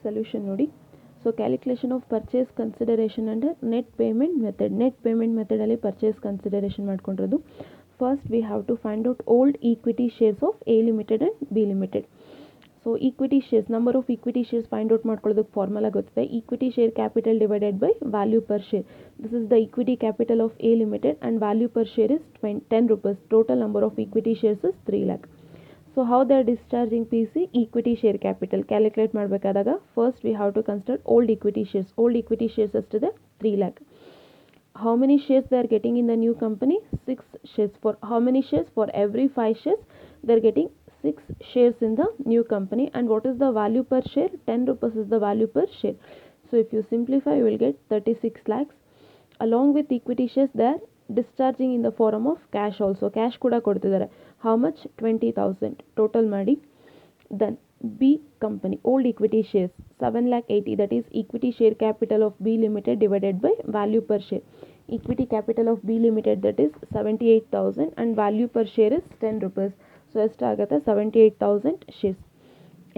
solution nodi. So calculation of purchase consideration under net payment method alli purchase consideration ಮಾಡ್ಕೊಂಡಿರೋದು. First we have to find out old equity shares of A limited and B limited. So equity shares, number of equity shares find out ಮಾಡ್ಕೊಳ್ಳೋದಕ್ಕೆ formula ಗೊತ್ತಿದೆ. equity share capital divided by value per share. This is the equity capital of A limited and value per share is 10 rupees. Total number of equity shares is 3 lakh. So how they are discharging PC? Equity share capital calculate ಮಾಡಬೇಕಾದಾಗ first we have to consider old equity shares. Old equity shares ಎಷ್ಟಿದೆ? 3 lakh. How many shares they are getting in the new company? 6 shares. For how many shares? For every 5 shares they are getting 6 shares in the new company. And what is the value per share? 10 rupees is the value per share. So if you simplify, you will get 36 lakhs. Along with equity shares they are discharging in the form of cash also. Cash kuda ಕೊಡ್ತಿದ್ದಾರೆ. How much? 20,000 total ಮಾಡಿ. Then B company old equity shares 7,80,000, that is equity share capital of B limited divided by value per share. Equity capital of B limited, that is 78,000 and value per share is 10 rupees. So ಎಷ್ಟಾಗುತ್ತೆ? 78,000 shares.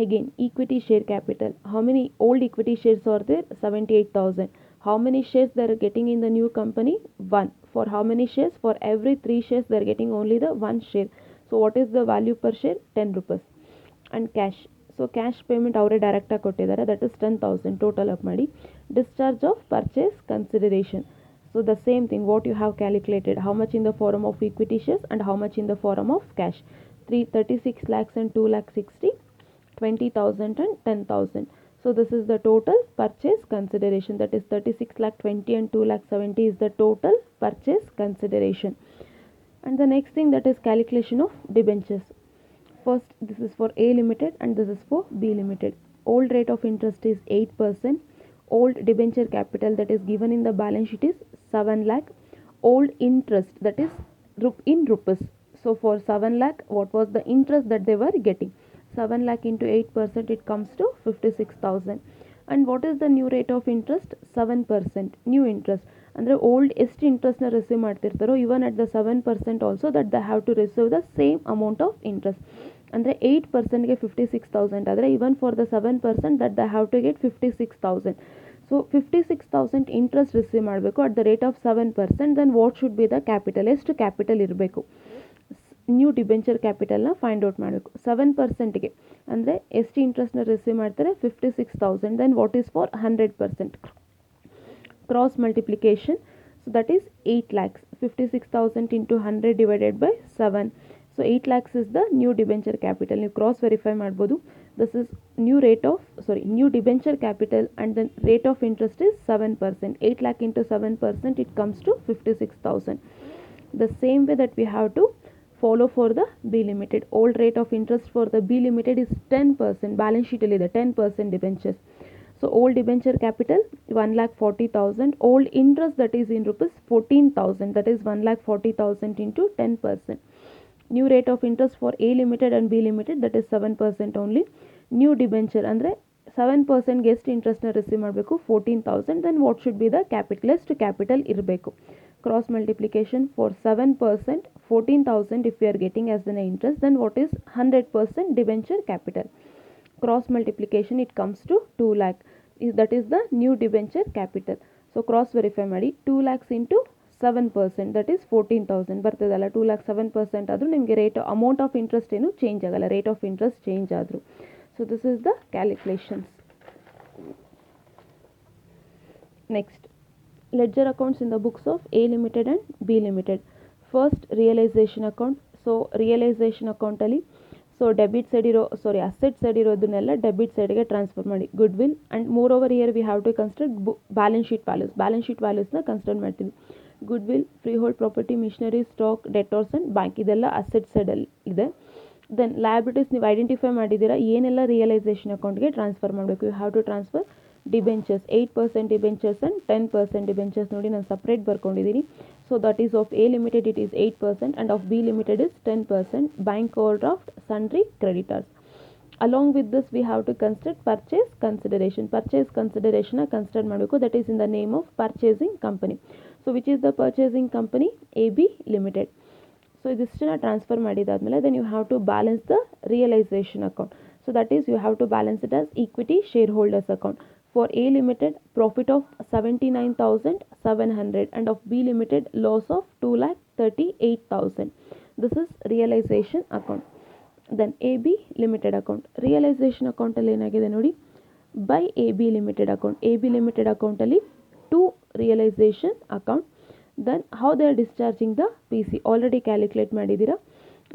Again equity share capital, how many old equity shares are there? 78,000. How many shares they are getting in the new company? 1. For how many shares? For every 3 shares they are getting only the 1 share. So what is the value per share? 10 rupees. And cash, so cash payment ಅವರೇ ಡೈರೆಕ್ಟಾಗಿ ಕೊಟ್ಟಿದ್ದಾರೆ, that is 10,000 total up ಮಾಡಿ. Discharge of purchase consideration, so the same thing what you have calculated, how much in the form of equity shares and how much in the form of cash. 36 lakhs and 2 lakh 60, 20,000 and 10,000. So this is the total purchase consideration, that is 36 lakh 20 and 2 lakh 70 is the total purchase consideration. And the next thing, that is calculation of debentures. First, this is for A limited and this is for B limited. Old rate of interest is 8%. Old debenture capital that is given in the balance sheet is 7 lakh. Old interest, that is in rupees. So for 7 lakh, what was the interest that they were getting? 7 lakh into 8%, it comes to 56,000. And what is the new rate of interest? 7% new interest. ಅಂದರೆ old ಎಷ್ಟು ಇಂಟ್ರೆಸ್ಟ್ನ receive ಮಾಡ್ತಿರ್ತಾರೋ even at the 7% also that the have to receive the same amount of interest. ಅಂದರೆ 8%ಗೆ 56,000 ಆದರೆ even for the 7% that the have to get 56,000. So 56,000 interest receive ಮಾಡಬೇಕು at the rate of 7%. Then what should be the capital? ಎಷ್ಟು capital ಇರಬೇಕು? New debenture ಕ್ಯಾಪಿಟಲ್ನ find out ಮಾಡಬೇಕು. 7%ಗೆ ಅಂದರೆ ಎಷ್ಟು ಇಂಟ್ರೆಸ್ಟ್ನ ರಿಸೀವ್ ಮಾಡ್ತಾರೆ? 56,000. Then what is for 100%? Cross multiplication, so that is 8 lakhs. 56,000 into 100 divided by 7. So 8 lakhs is the new debenture capital. You cross verify ಮಾಡ್ಬೋದು. This is new debenture capital and the rate of interest is 7%. 8 lakh into 7%, it comes to 56,000. The same way that we have to follow for the B limited. Old rate of interest for the B limited is 10%. Balance sheet ಅಲ್ಲಿ ಇದೆ 10% debentures. So old debenture capital 1,40,000. Old interest, that is in rupees 14,000, that is 1,40,000 into 10%. New rate of interest for A limited and B limited, that is 7% only. New debenture ಅಂದರೆ 7%ಗೆ ಎಷ್ಟು ಇಂಟ್ರೆಸ್ಟ್ನ receive ಮಾಡಬೇಕು? 14,000. Then what should be the capital? ಎಷ್ಟು capital ಇರಬೇಕು? Cross multiplication for 7%, 14,000 if you are getting as an interest, then what is 100% debenture capital? Cross multiplication, it comes to 2 lakh. That is the new debenture capital. So cross verify ಮಾಡಿ. 2 lakhs into 7%, that is 14,000 ಬರ್ತದಲ್ಲ. 2 lakh 7% ಆದರೂ ನಿಮಗೆ rate amount of interest ಏನು change ಆಗಲ್ಲ, rate of interest change ಆದರೂ. So this is the calculations. Next, ledger accounts in the books of A limited and B limited. First, realization account. So realization account ಅಲ್ಲಿ debit side ಇರೋ asset side ಇರೋದನ್ನೆಲ್ಲ debit ಸೈಡ್ಗೆ transfer ಮಾಡಿ. Goodwill and moreover year we have to consider balance sheet ವ್ಯಾಲ್ಯೂಸ್ನ consider ಮಾಡ್ತೀವಿ. Goodwill, freehold property, machinery, stock, debtors and bank, ಇದೆಲ್ಲ asset ಸೈಡಲ್ಲಿ ಇದೆ. ದೆನ್ ಲಯಬಿಲಿಟೀಸ್ ನೀವು ಐಡೆಂಟಿಫೈ ಮಾಡಿದ್ದೀರಾ, ಏನೆಲ್ಲ ರಿಯಲೈಸೇಷನ್ ಅಕೌಂಟ್ಗೆ ಟ್ರಾನ್ಸ್ಫರ್ ಮಾಡಬೇಕು? You have to transfer debentures, 8% debentures and 10% debentures. ನೋಡಿ ನಾನು ಸಪ್ರೇಟ್ ಬರ್ಕೊಂಡಿದ್ದೀನಿ. So that is of A limited it is 8% and of B limited is 10%. Bank overdraft, sundry creditors. Along with this we have to consider purchase consideration. Purchase consideration consider ಮಾಡಬೇಕು, that is in the name of purchasing company. So which is the purchasing company? AB limited. So ಇದಿಷ್ಟನ್ನ transfer ಮಾಡಿದಾದ್ಮೇಲೆ then you have to balance the realization account. So that is, you have to balance it as equity shareholders account. For A Limited, profit of 79,700 and of B Limited, loss of 2,38,000. This is realization account. Then AB Limited account. Realization account ಅಲ್ಲಿ ಏನಾಗಿದೆ ನೋಡಿ, by AB Limited account. AB Limited account ಅಲ್ಲಿ 2 realization account. Then how they are discharging the PC already calculate ಮಾಡಿದ್ದೀರಾ.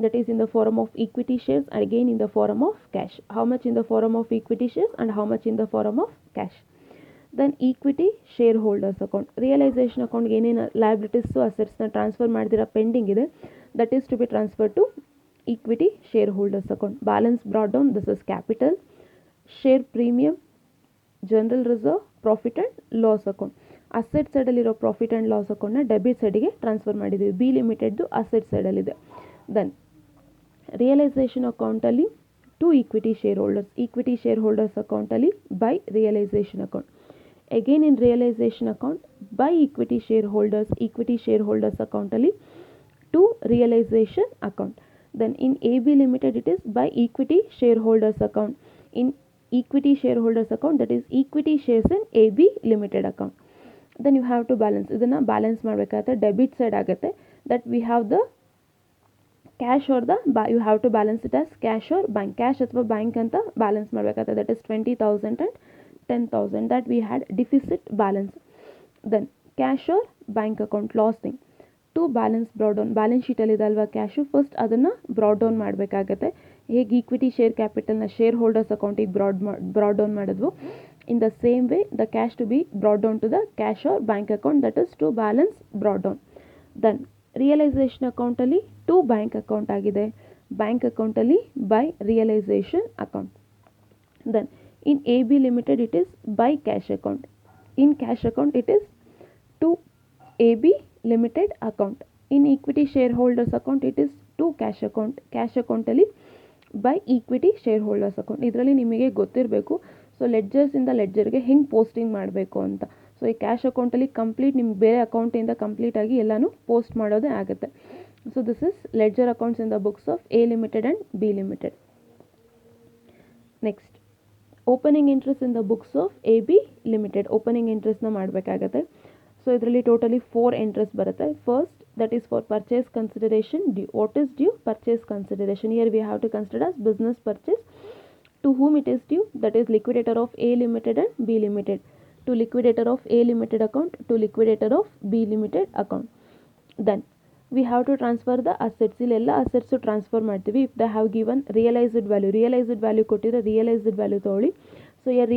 That is in the form of equity shares and again in the form of cash. How much in the form of equity shares and how much in the form of cash. Then equity shareholders account. Realization account ಏನೇನು liabilities assets transfer ಮಾಡಿದಿರ pending ಇದೆ, that is to be transferred to equity shareholders account. Balance brought down, this is capital. Share premium, general reserve, profit and loss account. Asset ಸೈಡಲ್ಲಿರೋ profit and loss ಅಕೌಂಟ್ನ debit ಸೈಡಿಗೆ transfer ಮಾಡಿದ್ದೀವಿ. B ಲಿಮಿಟೆಡ್ದು asset ಸೈಡಲ್ಲಿದೆ. Then realisation ಅಕೌಂಟಲ್ಲಿ to equity shareholders. Equity shareholders ಅಕೌಂಟಲ್ಲಿ by realisation account. Again in realisation account by equity shareholders. Equity shareholders ಅಕೌಂಟಲ್ಲಿ to realisation account. Then in AB Limited it is by equity shareholders account. In equity shareholders account, that is equity shares in AB Limited account. Then you have to balance. ಇದನ್ನು balance ಮಾಡಬೇಕಾಗುತ್ತೆ. Debit side ಆಗುತ್ತೆ. That we have the cash or the you have to balance it as cash or bank. Cash ಅಥವಾ bank ಅಂತ balance ಮಾಡಬೇಕಾಗುತ್ತೆ. That is 20,000 and 10,000. That we had deficit balance. Then cash or bank account loss thing to balance brought down. Balance ಶೀಟಲ್ಲಿ ಇದೆ ಅಲ್ವಾ cash, first ಅದನ್ನು brought down ಮಾಡಬೇಕಾಗತ್ತೆ. ಹೇಗೆ equity share ಕ್ಯಾಪಿಟಲ್ನ ಶೇರ್ ಹೋಲ್ಡರ್ಸ್ ಅಕೌಂಟಿಗೆ ಬ್ರಾಡೌನ್ ಮಾಡಿದ್ವು, in the same way the cash to be brought down to the cash or bank account, that is to balance brought down. Then realisation ಅಕೌಂಟಲ್ಲಿ ಟು ಬ್ಯಾಂಕ್ ಅಕೌಂಟ್ ಆಗಿದೆ. Bank ಅಕೌಂಟಲ್ಲಿ by realisation account. Then in A B limited it is by cash account. In cash account it is to A B limited account. In equity shareholders account it is to cash account. ಕ್ಯಾಶ್ ಅಕೌಂಟಲ್ಲಿ by equity shareholders account. ಇದರಲ್ಲಿ ನಿಮಗೆ ಗೊತ್ತಿರಬೇಕು, so ಲೆಡ್ಜರ್ಸಿಂದ ಲೆಡ್ಜರ್ಗೆ ಹೆಂಗೆ posting ಮಾಡಬೇಕು ಅಂತ. So ಈ cash ಅಕೌಂಟಲ್ಲಿ ಕಂಪ್ಲೀಟ್ ನಿಮ್ಗೆ ಬೇರೆ ಅಕೌಂಟಿಂದ ಕಂಪ್ಲೀಟಾಗಿ ಎಲ್ಲನೂ ಪೋಸ್ಟ್ ಮಾಡೋದೇ ಆಗುತ್ತೆ. So this is ledger accounts in the books of A limited and B limited. Next opening interest in the books of A B limited. Opening ಇಂಟ್ರೆಸ್ಟ್ನ ಮಾಡಬೇಕಾಗತ್ತೆ. ಸೊ ಇದರಲ್ಲಿ ಟೋಟಲಿ 4 ಇಂಟ್ರೆಸ್ಟ್ ಬರುತ್ತೆ. First, that is for purchase consideration due. What is due? Purchase consideration. Here we have to consider as business purchase. To whom it is due? That is liquidator of A Limited and B Limited. To liquidator of A Limited account, to liquidator of B Limited account. Then we have to transfer the assets. ಇಲ್ಲೆಲ್ಲ assets transfer ಮಾಡ್ತೀವಿ. If they have given realised value ಕೊಟ್ಟಿದ್ರೆ realised value ತೊಗೊಳ್ಳಿ. So your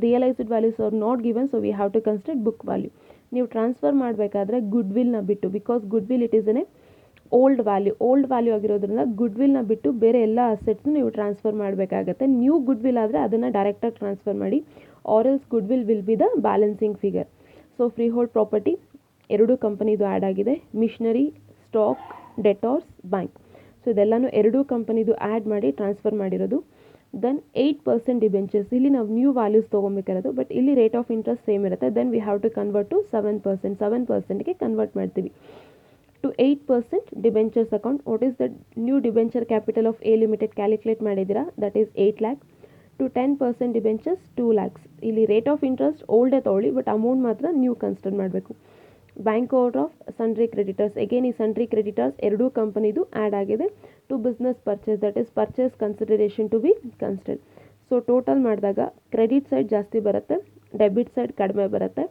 realised values are not given, so we have to consider book value. ನೀವು transfer ಮಾಡಬೇಕಾದ್ರೆ ಗುಡ್ವಿಲ್ನ ಬಿಟ್ಟು, because goodwill it is an old value ಆಗಿರೋದ್ರಿಂದ ಗುಡ್ವಿಲ್ನ ಬಿಟ್ಟು ಬೇರೆ ಎಲ್ಲ ಅಸೆಟ್ಸ್ನು ನೀವು ಟ್ರಾನ್ಸ್ಫರ್ ಮಾಡಬೇಕಾಗತ್ತೆ. ನ್ಯೂ ಗುಡ್ವಿಲ್ ಆದರೆ ಅದನ್ನು ಡೈರೆಕ್ಟಾಗಿ ಟ್ರಾನ್ಸ್ಫರ್ ಮಾಡಿ, or else goodwill will be the balancing figure. So freehold property 2 ಕಂಪನಿದು ಆ್ಯಡ್ ಆಗಿದೆ. Machinery, stock, debtors, bank. So ಇದೆಲ್ಲನೂ 2 ಕಂಪನಿದು ಆ್ಯಡ್ ಮಾಡಿ ಟ್ರಾನ್ಸ್ಫರ್ ಮಾಡಿರೋದು. Then 8% debentures. ಇಲ್ಲಿ ನಾವು ನ್ಯೂ ವ್ಯಾಲ್ಯೂಸ್ ತೊಗೊಬೇಕಿರೋದು, ಬಟ್ ಇಲ್ಲಿ ರೇಟ್ ಆಫ್ ಇಂಟ್ರೆಸ್ಟ್ ಸೇಮ್ ಇರುತ್ತೆ. Then we have to convert to 7%. 7%ಗೆ ಕನ್ವರ್ಟ್ ಮಾಡ್ತೀವಿ. To 8% debentures account. What is the new debenture capital of A limited calculate ಮಾಡಿದ್ದೀರಾ, that is 8 lakh. To 10% debentures 2 lakhs. ಇಲ್ಲಿ rate of interest ಓಲ್ಡೇ ತೊಗೊಳ್ಳಿ, but amount ಮಾತ್ರ new consider ಮಾಡಬೇಕು. Bank ಓವರ್ ಆಫ್ ಸನ್ರಿ ಕ್ರೆಡಿಟರ್ಸ್. ಅಗೇನ್ ಈ ಸನ್ರಿ ಕ್ರೆಡಿಟರ್ಸ್ 2 ಕಂಪನಿದು ಆ್ಯಡ್ ಆಗಿದೆ. To business purchase, that is purchase consideration to be considered. So total ಮಾಡಿದಾಗ ಕ್ರೆಡಿಟ್ ಸೈಡ್ ಜಾಸ್ತಿ ಬರುತ್ತೆ, ಡೆಬಿಟ್ ಸೈಡ್ ಕಡಿಮೆ ಬರುತ್ತೆ.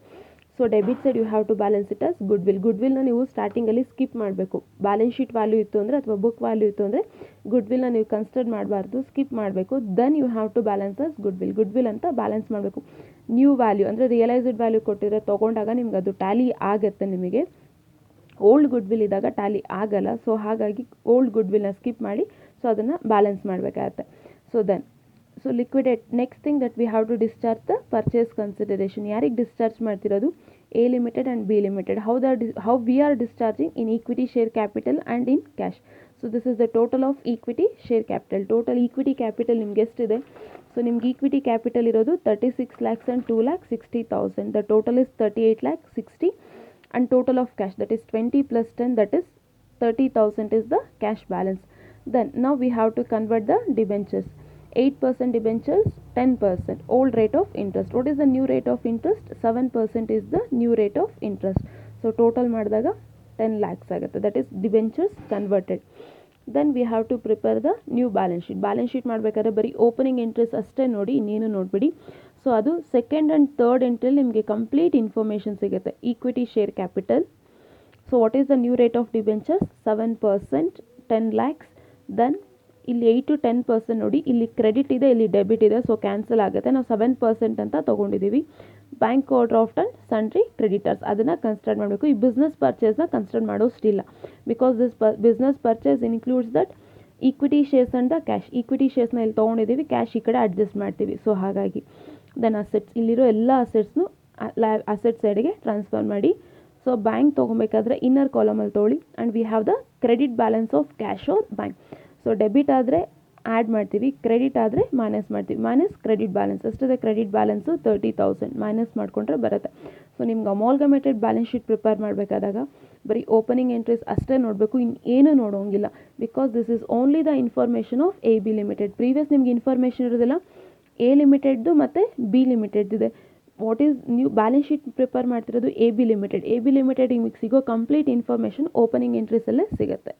So debit side you have to balance it as ಗುಡ್ವಿಲ್ನ ನೀವು ಸ್ಟಾರ್ಟಿಂಗಲ್ಲಿ ಸ್ಕಿಪ್ ಮಾಡಬೇಕು. ಬ್ಯಾಲೆನ್ಸ್ ಶೀಟ್ ವ್ಯಾಲ್ಯೂ ಇತ್ತು ಅಂದರೆ ಅಥವಾ ಬುಕ್ ವ್ಯಾಲ್ಯೂ ಇತ್ತು ಅಂದರೆ ಗುಡ್ವಿಲ್ನ ನೀವು ಕನ್ಸಿಡರ್ ಮಾಡಬಾರ್ದು, ಸ್ಕಿಪ್ ಮಾಡಬೇಕು. Then you have to balance as goodwill ಅಂತ ಬ್ಯಾಲೆನ್ಸ್ ಮಾಡಬೇಕು. ನ್ಯೂ ವ್ಯಾಲ್ಯೂ ಅಂದರೆ ರಿಯಲೈಸ್ಡ್ ವ್ಯಾಲ್ಯೂ ಕೊಟ್ಟಿದ್ರೆ ತೊಗೊಂಡಾಗ ನಿಮ್ಗೆ ಅದು ಟ್ಯಾಲಿ ಆಗುತ್ತೆ. ನಿಮಗೆ ಓಲ್ಡ್ ಗುಡ್ವಿಲ್ ಇದ್ದಾಗ ಟ್ಯಾಲಿ ಆಗಲ್ಲ. ಸೊ ಹಾಗಾಗಿ ಓಲ್ಡ್ ಗುಡ್ವಿಲ್ನ ಸ್ಕಿಪ್ ಮಾಡಿ, ಸೊ ಅದನ್ನು ಬ್ಯಾಲೆನ್ಸ್ ಮಾಡಬೇಕಾಗತ್ತೆ. So liquidate. Next thing that we have to discharge the purchase consideration. ಯಾರಿಗೆ ಡಿಸ್ಚಾರ್ಜ್ ಮಾಡ್ತಿರೋದು? A limited and B limited. How we are discharging in equity share capital and in cash. So this is the total of equity share capital. Total equity capital ನಿಮ್ಗೆ ಎಷ್ಟಿದೆ? So ನಿಮ್ಗೆ equity capital ಇರೋದು 36 lakhs and 2,60,000. The total is 38 lakh 60. And total of cash, that is 20 plus 10, that is 30,000 is the cash balance. Then now we have to convert the debentures. 8% debentures 10%, old rate of interest. What is the new rate of interest? 7% is the new rate of interest. So total ಮಾಡಿದಾಗ 10 lakhs ಆಗುತ್ತೆ. That is debentures converted. Then we have to prepare the new balance sheet. Balance sheet ಮಾಡಬೇಕಾದ್ರೆ ಬರೀ opening interest ಅಷ್ಟೇ ನೋಡಿ, ಇನ್ನೇನು ನೋಡಬೇಡಿ. So ಅದು second and third ಎಂಟ್ರಿಯಲ್ಲಿ ನಿಮಗೆ ಕಂಪ್ಲೀಟ್ ಇನ್ಫಾರ್ಮೇಷನ್ ಸಿಗುತ್ತೆ. Equity share capital. So what is the new rate of debentures? 7%, 10 lakhs. Then ಇಲ್ಲಿ 8 to 10% ನೋಡಿ, ಇಲ್ಲಿ ಕ್ರೆಡಿಟ್ ಇದೆ, ಇಲ್ಲಿ ಡೆಬಿಟ್ ಇದೆ, ಸೊ ಕ್ಯಾನ್ಸಲ್ ಆಗುತ್ತೆ. ನಾವು 7% ಅಂತ ತೊಗೊಂಡಿದ್ದೀವಿ. Bank overdraft and sundry creditors ಅದನ್ನು ಕನ್ಸಿಡರ್ ಮಾಡಬೇಕು. ಈ ಬಿಸ್ನೆಸ್ ಪರ್ಚೇಸ್ನ ಕನ್ಸಿಡರ್ ಮಾಡೋಷ್ಟಿಲ್ಲ, because this business purchase includes that equity shares and the cash. Equity ಶೇರ್ಸ್ನ ಇಲ್ಲಿ ತೊಗೊಂಡಿದ್ದೀವಿ, ಕ್ಯಾಶ್ ಈ ಕಡೆ ಅಡ್ಜಸ್ಟ್ ಮಾಡ್ತೀವಿ. ಸೊ ಹಾಗಾಗಿ ದೆನ್ ಅಸೆಟ್ಸ್, ಇಲ್ಲಿರೋ ಎಲ್ಲ ಅಸೆಟ್ಸ್ನು ಅಸೆಟ್ ಸೈಡ್ಗೆ ಟ್ರಾನ್ಸ್ಫರ್ ಮಾಡಿ. ಸೊ ಬ್ಯಾಂಕ್ ತೊಗೊಬೇಕಾದ್ರೆ ಇನ್ನರ್ ಕಾಲಮಲ್ಲಿ ತೊಗೊಳ್ಳಿ. And we have the credit balance of cash or bank. So debit ಆದರೆ ಆ್ಯಡ್ ಮಾಡ್ತೀವಿ, ಕ್ರೆಡಿಟ್ ಆದರೆ ಮೈನಸ್ ಮಾಡ್ತೀವಿ. ಮೈನಸ್ ಕ್ರೆಡಿಟ್ ಬ್ಯಾಲೆನ್ಸ್ ಎಷ್ಟಿದೆ? ಕ್ರೆಡಿಟ್ ಬ್ಯಾಲೆನ್ಸು 30,000 ಮೈನಸ್ ಮಾಡಿಕೊಂಡ್ರೆ ಬರುತ್ತೆ. ಸೊ ನಿಮ್ಗೆ ಅಮಾಲ್ಗಮೇಟೆಡ್ ಬ್ಯಾಲೆನ್ಸ್ ಶೀಟ್ ಪ್ರಿಪೇರ್ ಮಾಡಬೇಕಾದಾಗ ಬರೀ ಓಪನಿಂಗ್ ಎಂಟ್ರೀಸ್ ಅಷ್ಟೇ ನೋಡಬೇಕು, ಇನ್ನೇನು ನೋಡೋಂಗಿಲ್ಲ. Because this is only the information of AB limited. Previous ನಿಮ್ಗೆ ಇನ್ಫಾರ್ಮೇಷನ್ ಇರೋದಿಲ್ಲ, A ಲಿಮಿಟೆಡ್ದು ಮತ್ತು B ಲಿಮಿಟೆಡ್ ಇದೆ. What is new balance sheet prepare ಮಾಡ್ತಿರೋದು AB ಲಿಮಿಟೆಡ್. AB ಲಿಮಿಟೆಡ್ ನಿಮಗೆ ಸಿಗೋ ಕಂಪ್ಲೀಟ್ ಇನ್ಫಾರ್ಮೇಷನ್ ಓಪನಿಂಗ್ ಎಂಟ್ರೀಸಲ್ಲೇ ಸಿಗುತ್ತೆ.